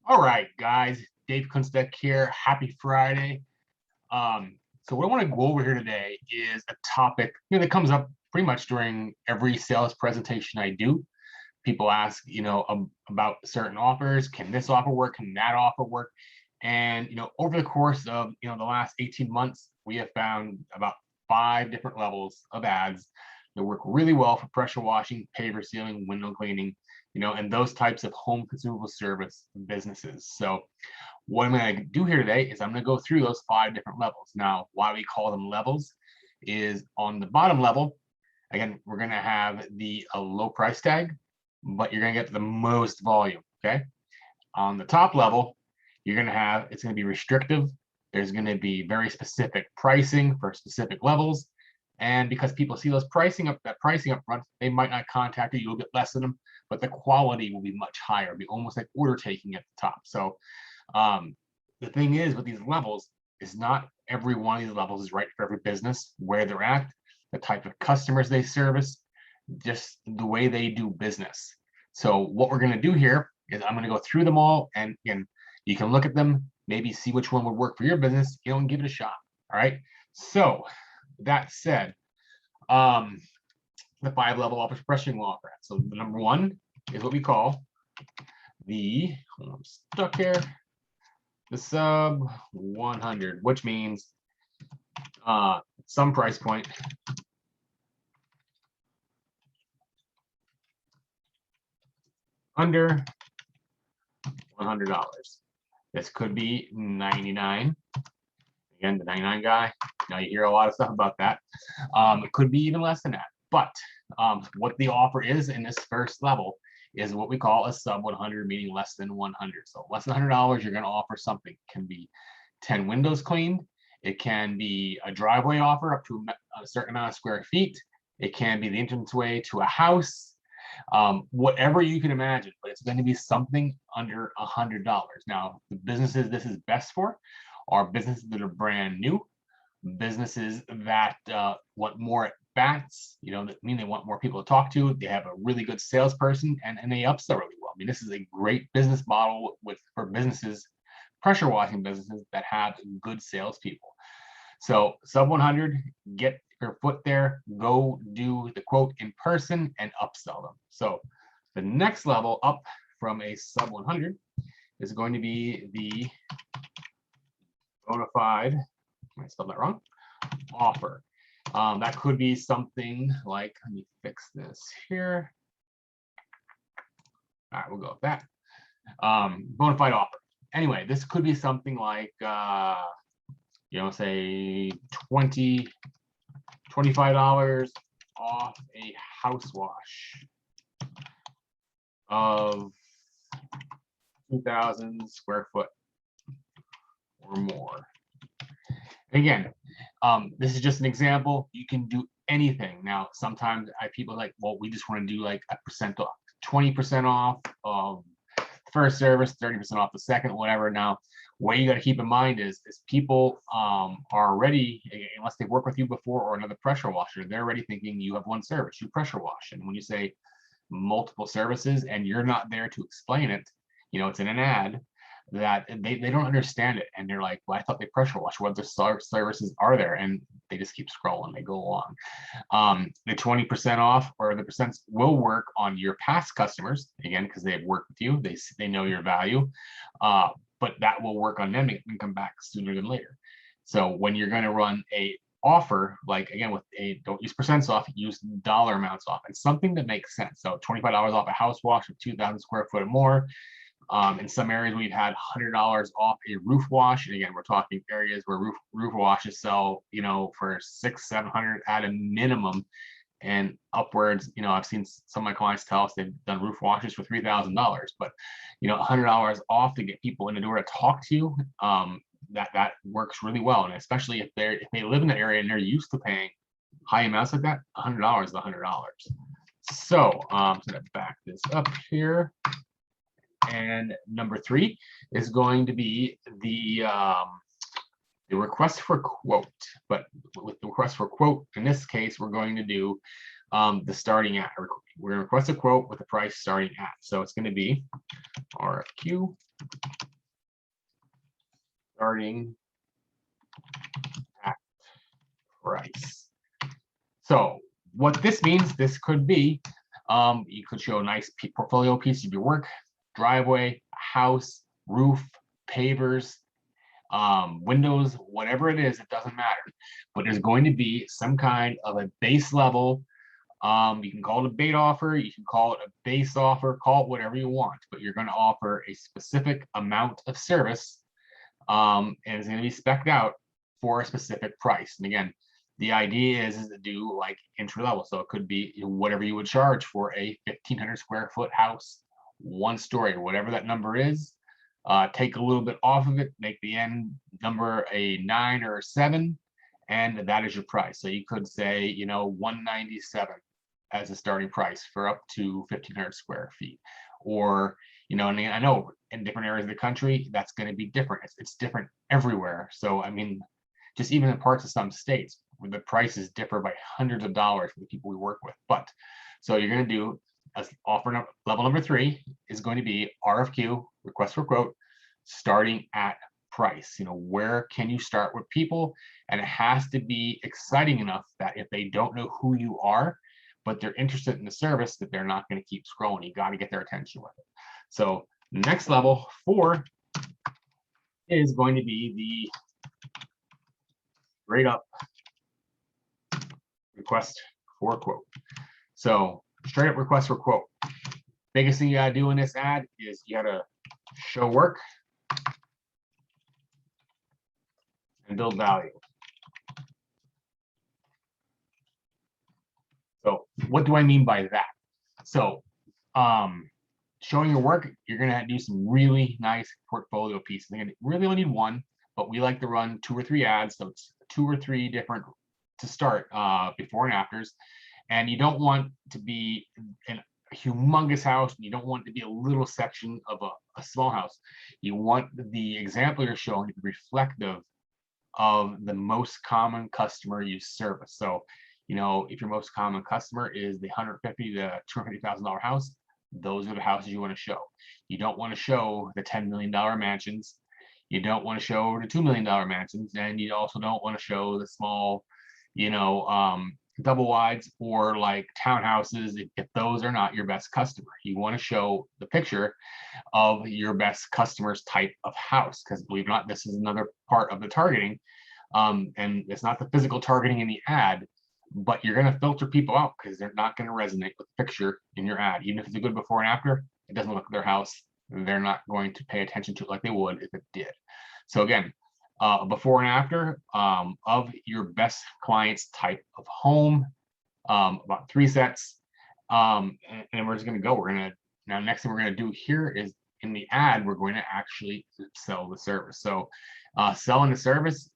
All right, guys, Dave Kunstec here. Happy Friday. So what I want to go over here today is a topic that comes up pretty much during every sales presentation I do. People ask, about certain offers. Can this offer work? Can that offer work? And over the course of the last 18 months, we have found about 5 different levels of ads that work really well for pressure washing, paver sealing, window cleaning, and those types of home consumable service businesses. So what I'm going to do here today is I'm going to go through those 5 different levels. Now, why we call them levels is on the bottom level, again, we're going to have the low price tag, but you're going to get the most volume. Okay. On the top level, you're going to have, it's going to be restrictive. There's going to be very specific pricing for specific levels. And because people see that pricing up front, they might not contact you. You'll get less of them, but the quality will be much higher. It'll be almost like order taking at the top. So the thing is with these levels is not every one of these levels is right for every business, where they're at, the type of customers they service, just the way they do business. So what we're going to do here is I'm going to go through them all, and again, you can look at them, maybe see which one would work for your business, and give it a shot. All right. So that said, the 5 level offer pressing offer. So the number 1 is what we call the, I'm stuck here, the sub 100, which means some price point under $100. This could be 99. Again, the 99 guy. Now you hear a lot of stuff about that. It could be even less than that. But what the offer is in this first level is what we call a sub 100, meaning less than 100. So less than $100, you're going to offer something. It can be 10 windows cleaned. It can be a driveway offer up to a certain amount of square feet. It can be the entranceway to a house. Whatever you can imagine, but it's going to be something under $100. Now, the businesses this is best for are businesses that are brand new, businesses that want more at bats, that mean they want more people to talk to. They have a really good salesperson, and they upsell really well. I mean, this is a great business model for businesses, pressure washing businesses that have good salespeople. So sub 100, get your foot there, go do the quote in person and upsell them. So the next level up from a sub 100 is going to be the bona fide, I spelled that wrong, offer. That could be something like, let me fix this here. All right, we'll go with that. Bona fide offer. Anyway, this could be something like, say $25 off a house wash of 2,000 square foot or more. Again, this is just an example. You can do anything. Now, sometimes people are like, well, we just want to do like a percent off, 20% off of the first service, 30% off the second, whatever. Now, what you got to keep in mind is people are already, unless they've worked with you before or another pressure washer, they're already thinking you have one service, you pressure wash. And when you say multiple services and you're not there to explain it, it's in an ad, that they don't understand it, and they're like, well, I thought they pressure wash, what other services are there? And they just keep scrolling, they go along. The 20% off or the percents will work on your past customers, again, because they have worked with you, they know your value, but that will work on them and come back sooner than later. So when you're going to run a offer, like again, with don't use percents off, use dollar amounts off, and something that makes sense. So $25 off a house wash of 2,000 square foot or more. In some areas, we've had $100 off a roof wash. And again, we're talking areas where roof washes sell, for $600-700 at a minimum and upwards. I've seen some of my clients tell us they've done roof washes for $3,000, but $100 off to get people in the door to talk to you. That works really well. And especially if they live in the area and they're used to paying high amounts like that, $100 is $100. So I'm going to back this up here. And number 3 is going to be the request for quote. But with the request for quote, in this case, we're going to do the starting at. We're going to request a quote with the price starting at. So it's going to be RFQ, starting at price. So what this means, this could be, you could show a nice portfolio piece of your work, driveway, house, roof, pavers, windows, whatever it is, it doesn't matter. But there's going to be some kind of a base level. You can call it a bait offer, you can call it a base offer, call it whatever you want, but you're going to offer a specific amount of service, and it's going to be spec'd out for a specific price. And again, the idea is to do like entry level. So it could be whatever you would charge for a 1,500 square foot house, 1 story, whatever that number is. Take a little bit off of it, make the end number a 9 or a 7, and that is your price. So you could say, you know, 197 as a starting price for up to 1,500 square feet. Or, you know, and I know in different areas of the country, that's going to be different. It's different everywhere. So, I mean, just even in parts of some states where the prices differ by hundreds of dollars for the people we work with. But so you're going to do as offer level number 3 is going to be RFQ, request for quote, starting at price. You know, where can you start with people? And it has to be exciting enough that if they don't know who you are, but they're interested in the service, that they're not going to keep scrolling. You got to get their attention with it. So next level 4 is going to be the straight up request for quote. So straight up request for quote. Biggest thing you got to do in this ad is you got to show work and build value. So what do I mean by that? So showing your work, you're going to do some really nice portfolio pieces. You really only need 1, but we like to run 2 or 3 ads. So it's 2 or 3 different to start, before and afters. And you don't want to be in a humongous house, and you don't want it to be a little section of a small house. You want the example you're showing to be reflective of the most common customer you service. So, you know, if your most common customer is the $150,000 to $250,000 house, those are the houses you want to show. You don't want to show the $10 million mansions. You don't want to show the $2 million mansions, and you also don't want to show the small, you know, double wides or like townhouses if those are not your best customer. You want to show the picture of your best customer's type of house, because believe it or not, this is another part of the targeting. And it's not the physical targeting in the ad, but you're going to filter people out because they're not going to resonate with the picture in your ad. Even if it's a good before and after, it doesn't look like their house. They're not going to pay attention to it like they would if it did. So again, before and after of your best client's type of home, about 3 sets. And we're just going to go. We're going to, now next thing we're going to do here is in the ad, we're going to actually sell the service. So selling the service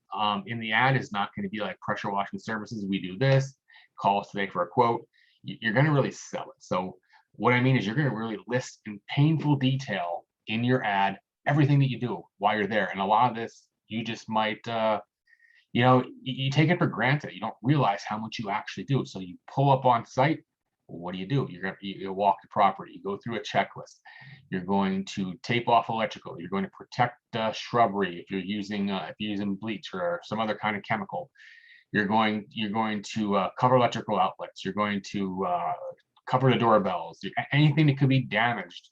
in the ad is not going to be like pressure washing services. We do this, call us today for a quote. You're going to really sell it. So what I mean is you're going to really list in painful detail in your ad everything that you do while you're there. And a lot of this, you just might, you know, you take it for granted. You don't realize how much you actually do. So you pull up on site. What do? You walk the property. You go through a checklist. You're going to tape off electrical. You're going to protect shrubbery if you're using bleach or some other kind of chemical. You're going to cover electrical outlets. You're going to cover the doorbells. Anything that could be damaged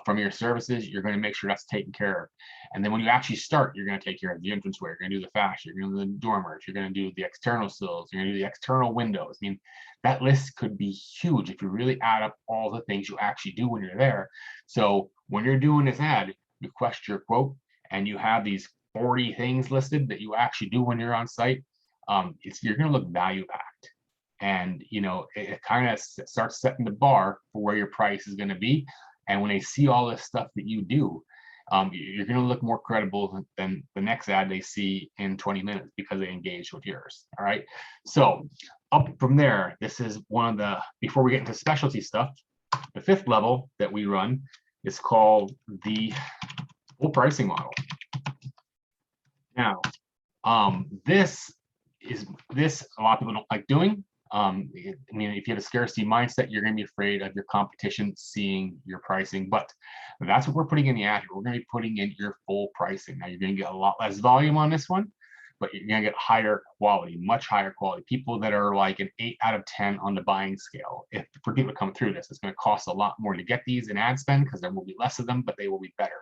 from your services, you're going to make sure that's taken care of. And then when you actually start, you're going to take care of the entranceway. You're going to do the fascia. You're going to do the dormers. You're going to do the external sills. You're going to do the external windows. I mean, that list could be huge if you really add up all the things you actually do when you're there. So when you're doing this ad, request your quote, and you have these 40 things listed that you actually do when you're on site. You're going to look value packed. And, you know, it kind of starts setting the bar for where your price is going to be. And when they see all this stuff that you do, you're going to look more credible than the next ad they see in 20 minutes because they engaged with yours. All right. So up from there, this is one of the, before we get into specialty stuff, the 5th level that we run is called the full pricing model. Now, this a lot of people don't like doing. I mean, if you have a scarcity mindset, you're going to be afraid of your competition seeing your pricing. But that's what we're putting in the ad here. We're going to be putting in your full pricing. Now, you're going to get a lot less volume on this one, but you're going to get higher quality, much higher quality. People that are like an 8 out of 10 on the buying scale. If for people to come through this, it's going to cost a lot more to get these in ad spend because there will be less of them, but they will be better.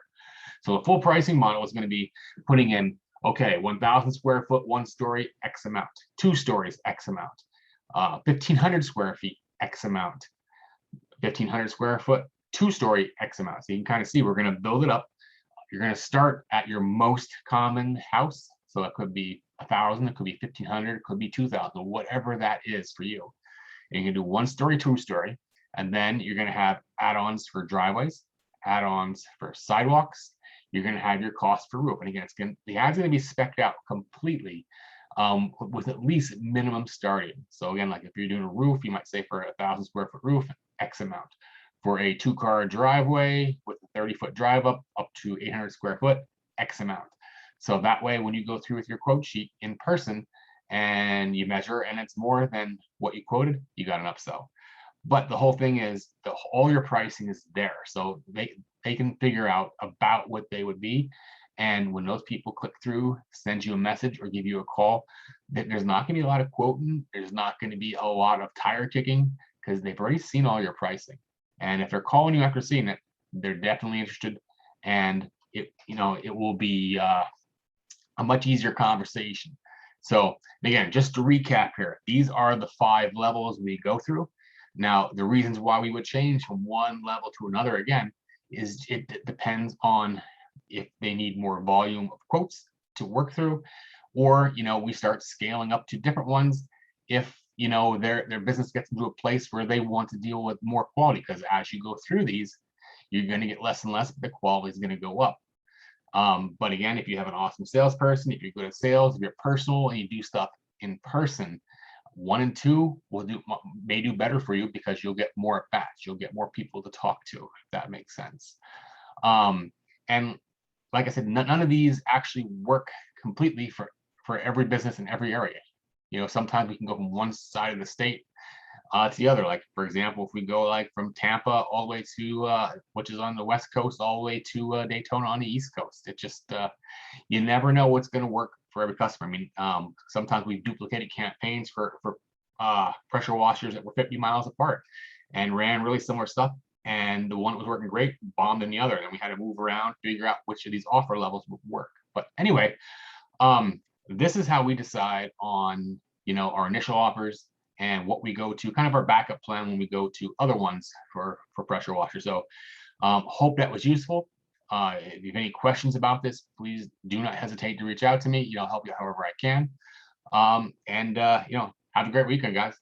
So the full pricing model is going to be putting in, okay, 1,000 square foot, 1 story, X amount, 2 stories, X amount. 1,500 square feet, X amount, 1,500 square foot, 2-story, X amount. So you can kind of see we're going to build it up. You're going to start at your most common house. So that could be 1,000, it could be 1,500, it could be 2,000, whatever that is for you. And you can do 1-story, 2-story, and then you're going to have add-ons for driveways, add-ons for sidewalks. You're going to have your cost for roof. And again, the ad's going to be specced out completely with at least minimum starting. So again, like if you're doing a roof, you might say for 1,000 square foot roof, X amount. For a 2-car driveway with a 30-foot drive up to 800 square foot, X amount. So that way, when you go through with your quote sheet in person and you measure and it's more than what you quoted, you got an upsell. But the whole thing is all your pricing is there. So they can figure out about what they would be. And when those people click through, send you a message or give you a call, there's not going to be a lot of quoting. There's not going to be a lot of tire kicking because they've already seen all your pricing. And if they're calling you after seeing it, they're definitely interested. And it will be a much easier conversation. So again, just to recap here, these are the 5 levels we go through. Now, the reasons why we would change from one level to another, again, is it depends on if they need more volume of quotes to work through, or we start scaling up to different ones if their business gets into a place where they want to deal with more quality, because as you go through these, you're going to get less and less, but the quality is going to go up. But again, if you have an awesome salesperson, if you're good at sales, if you're personal and you do stuff in person, 1 and 2 may do better for you because you'll get more at bats. You'll get more people to talk to, if that makes sense. And like I said, none of these actually work completely for every business in every area. Sometimes we can go from one side of the state to the other. Like, for example, if we go like from Tampa all the way to, which is on the West Coast, all the way to Daytona on the East Coast. It just, you never know what's going to work for every customer. I mean, sometimes we've duplicated campaigns for pressure washers that were 50 miles apart and ran really similar stuff. And the one that was working great bombed in the other. And we had to move around, figure out which of these offer levels would work. But anyway, this is how we decide on, our initial offers and what we go to, kind of our backup plan when we go to other ones for pressure washers. So hope that was useful. If you have any questions about this, please do not hesitate to reach out to me. I'll help you however I can. Have a great weekend, guys.